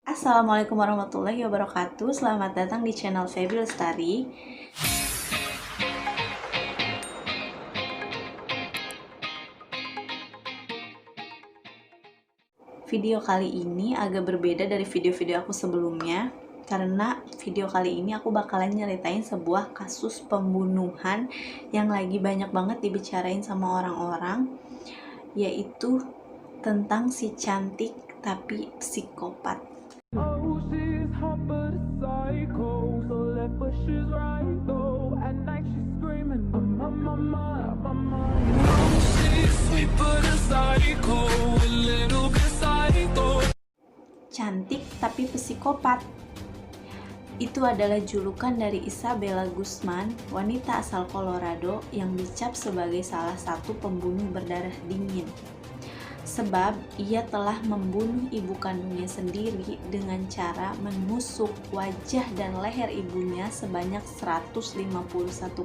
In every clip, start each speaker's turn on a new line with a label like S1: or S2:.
S1: Assalamualaikum warahmatullahi wabarakatuh. Selamat datang di channel Feby Lestari. Video kali ini agak berbeda dari video-video aku sebelumnya, karena video kali ini aku bakalan nyeritain sebuah kasus pembunuhan yang lagi banyak banget dibicarain sama orang-orang, yaitu tentang si cantik tapi psikopat.
S2: Oh, she's hot but a psycho. So left but she's right though. At night she's screaming, mama, mama, mama. Oh, she's sweet but a psycho. A little bit psycho.
S1: Cantik tapi psikopat. Itu adalah julukan dari Isabella Guzman, wanita asal Colorado yang dicap sebagai salah satu pembunuh berdarah dingin. Sebab ia telah membunuh ibu kandungnya sendiri dengan cara menusuk wajah dan leher ibunya sebanyak 151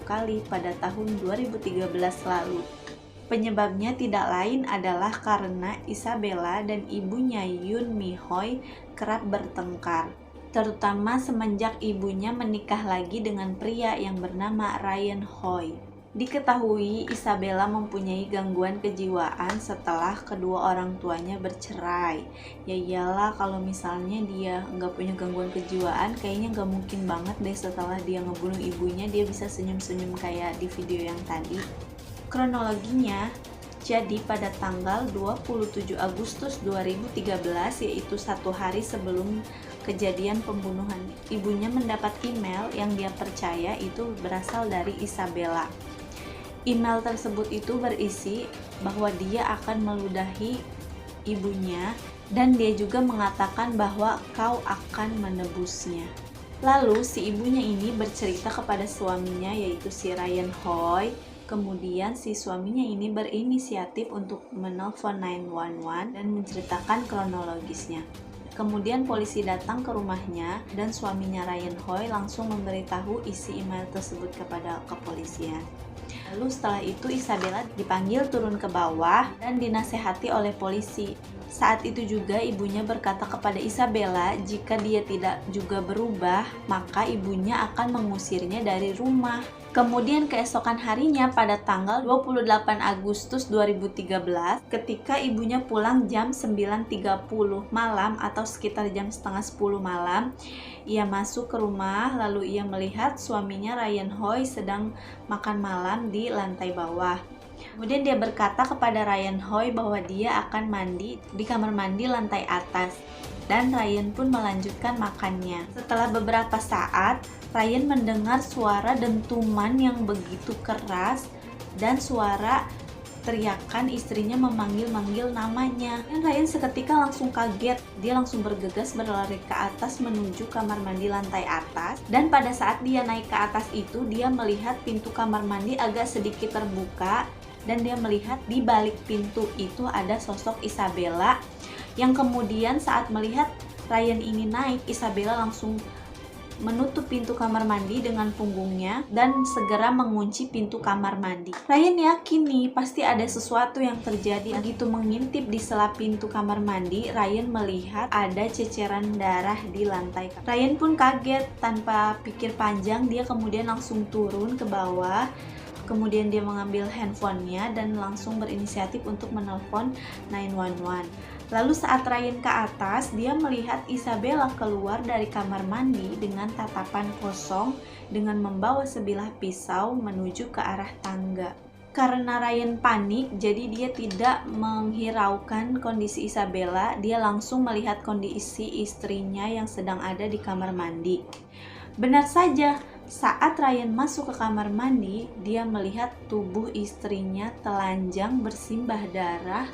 S1: kali pada tahun 2013 lalu. Penyebabnya tidak lain adalah karena Isabella dan ibunya Yoon Mi Hoy kerap bertengkar, terutama semenjak ibunya menikah lagi dengan pria yang bernama Ryan Hoy. Diketahui Isabella mempunyai gangguan kejiwaan setelah kedua orang tuanya bercerai. Ya iyalah, kalau misalnya dia nggak punya gangguan kejiwaan, kayaknya nggak mungkin banget deh setelah dia ngebunuh ibunya dia bisa senyum-senyum kayak di video yang tadi. Kronologinya, jadi pada tanggal 27 Agustus 2013, yaitu satu hari sebelum kejadian pembunuhan, ibunya mendapat email yang dia percaya itu berasal dari Isabella. Email tersebut itu berisi bahwa dia akan meludahi ibunya dan dia juga mengatakan bahwa kau akan menebusnya. Lalu si ibunya ini bercerita kepada suaminya, yaitu si Ryan Hoy. Kemudian si suaminya ini berinisiatif untuk menelpon 911 dan menceritakan kronologisnya. Kemudian polisi datang ke rumahnya dan suaminya Ryan Hoy langsung memberitahu isi email tersebut kepada kepolisian. Lalu setelah itu Isabella dipanggil turun ke bawah dan dinasehati oleh polisi. Saat itu juga ibunya berkata kepada Isabella jika dia tidak juga berubah, maka ibunya akan mengusirnya dari rumah. Kemudian keesokan harinya pada tanggal 28 Agustus 2013, ketika ibunya pulang jam 9.30 malam atau sekitar jam setengah 10 malam, ia masuk ke rumah lalu ia melihat suaminya Ryan Hoy sedang makan malam di lantai bawah. Kemudian dia berkata kepada Ryan Hoy bahwa dia akan mandi di kamar mandi lantai atas. Dan Ryan pun melanjutkan makannya. Setelah beberapa saat, Ryan mendengar suara dentuman yang begitu keras dan suara teriakan istrinya memanggil-manggil namanya. Dan Ryan seketika langsung kaget. Dia langsung bergegas berlari ke atas menuju kamar mandi lantai atas. Dan pada saat dia naik ke atas itu, dia melihat pintu kamar mandi agak sedikit terbuka. Dan dia melihat di balik pintu itu ada sosok Isabella, yang kemudian saat melihat Ryan ini naik, Isabella langsung menutup pintu kamar mandi dengan punggungnya dan segera mengunci pintu kamar mandi. Ryan yakin nih pasti ada sesuatu yang terjadi. Begitu mengintip di sela pintu kamar mandi, Ryan melihat ada ceceran darah di lantai. Ryan pun kaget, tanpa pikir panjang dia kemudian langsung turun ke bawah. Kemudian dia mengambil handphonenya dan langsung berinisiatif untuk menelpon 911. Lalu saat Ryan ke atas, dia melihat Isabella keluar dari kamar mandi dengan tatapan kosong dengan membawa sebilah pisau menuju ke arah tangga. Karena Ryan panik, jadi dia tidak menghiraukan kondisi Isabella, dia langsung melihat kondisi istrinya yang sedang ada di kamar mandi. Benar saja, saat Ryan masuk ke kamar mandi, dia melihat tubuh istrinya telanjang bersimbah darah,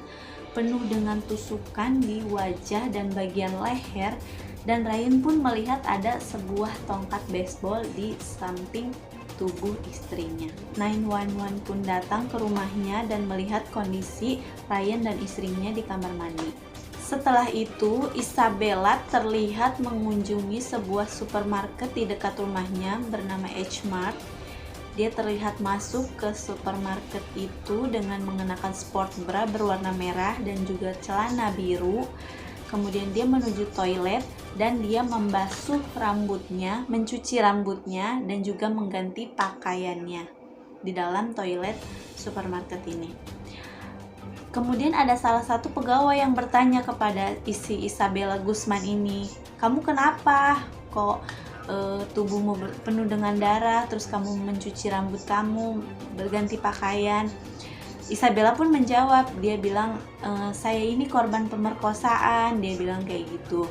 S1: penuh dengan tusukan di wajah dan bagian leher, dan Ryan pun melihat ada sebuah tongkat baseball di samping tubuh istrinya. 911 pun datang ke rumahnya dan melihat kondisi Ryan dan istrinya di kamar mandi. Setelah itu, Isabella terlihat mengunjungi sebuah supermarket di dekat rumahnya bernama H-Mart. Dia terlihat masuk ke supermarket itu dengan mengenakan sport bra berwarna merah dan juga celana biru. Kemudian dia menuju toilet dan dia membasuh rambutnya, mencuci rambutnya, dan juga mengganti pakaiannya di dalam toilet supermarket ini. Kemudian ada salah satu pegawai yang bertanya kepada si Isabella Guzman ini, "Kamu kenapa? Kok tubuhmu penuh dengan darah, terus kamu mencuci rambut kamu, berganti pakaian?" Isabella pun menjawab, dia bilang, "Saya ini korban pemerkosaan," dia bilang kayak gitu.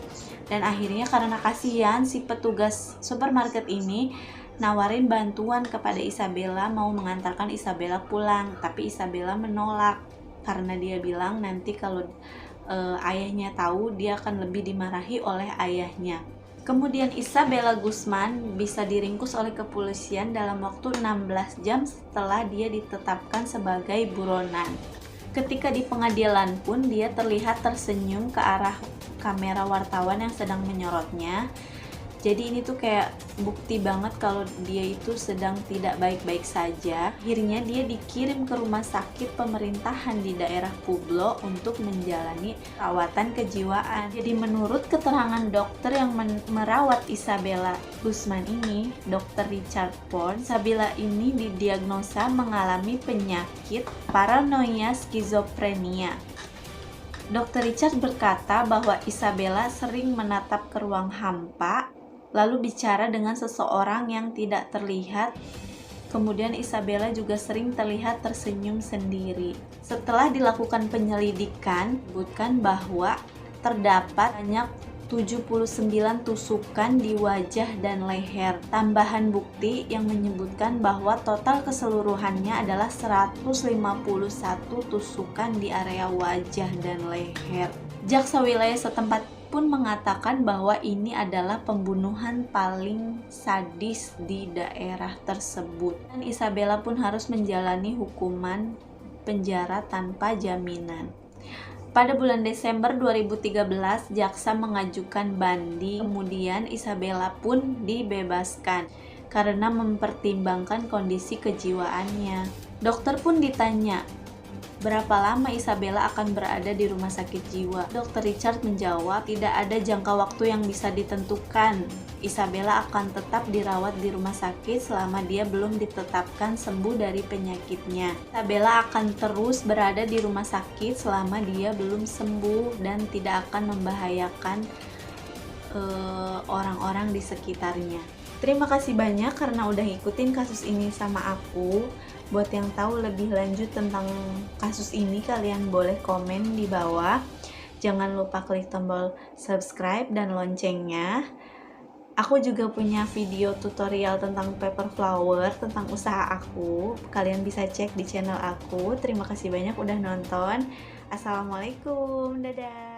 S1: Dan akhirnya karena kasihan, si petugas supermarket ini nawarin bantuan kepada Isabella, mau mengantarkan Isabella pulang, tapi Isabella menolak karena dia bilang nanti kalau ayahnya tahu dia akan lebih dimarahi oleh ayahnya. Kemudian Isabella Guzman bisa diringkus oleh kepolisian dalam waktu 16 jam setelah dia ditetapkan sebagai buronan. Ketika di pengadilan pun dia terlihat tersenyum ke arah kamera wartawan yang sedang menyorotnya. Jadi ini tuh kayak bukti banget kalau dia itu sedang tidak baik-baik saja. Akhirnya dia dikirim ke rumah sakit pemerintahan di daerah Pueblo untuk menjalani perawatan kejiwaan. Jadi menurut keterangan dokter yang merawat Isabella Guzman ini, Dr. Richard Porn, Isabella ini didiagnosa mengalami penyakit paranoia skizofrenia. Dr. Richard berkata bahwa Isabella sering menatap ke ruang hampa, lalu bicara dengan seseorang yang tidak terlihat. Kemudian Isabella juga sering terlihat tersenyum sendiri. Setelah dilakukan penyelidikan, disebutkan bahwa terdapat banyak 79 tusukan di wajah dan leher. Tambahan bukti yang menyebutkan bahwa total keseluruhannya adalah 151 tusukan di area wajah dan leher. Jaksa wilayah setempat pun mengatakan bahwa ini adalah pembunuhan paling sadis di daerah tersebut. Dan Isabella pun harus menjalani hukuman penjara tanpa jaminan. Pada bulan Desember 2013, jaksa mengajukan banding, kemudian Isabella pun dibebaskan karena mempertimbangkan kondisi kejiwaannya. Dokter pun ditanya, berapa lama Isabella akan berada di rumah sakit jiwa? Dr. Richard menjawab, tidak ada jangka waktu yang bisa ditentukan. Isabella akan tetap dirawat di rumah sakit selama dia belum ditetapkan sembuh dari penyakitnya. Isabella akan terus berada di rumah sakit selama dia belum sembuh dan tidak akan membahayakan orang-orang di sekitarnya. Terima kasih banyak karena udah ngikutin kasus ini sama aku. Buat yang tahu lebih lanjut tentang kasus ini, kalian boleh komen di bawah. Jangan lupa klik tombol subscribe dan loncengnya. Aku juga punya video tutorial tentang paper flower, tentang usaha aku. Kalian bisa cek di channel aku. Terima kasih banyak udah nonton. Assalamualaikum, dadah.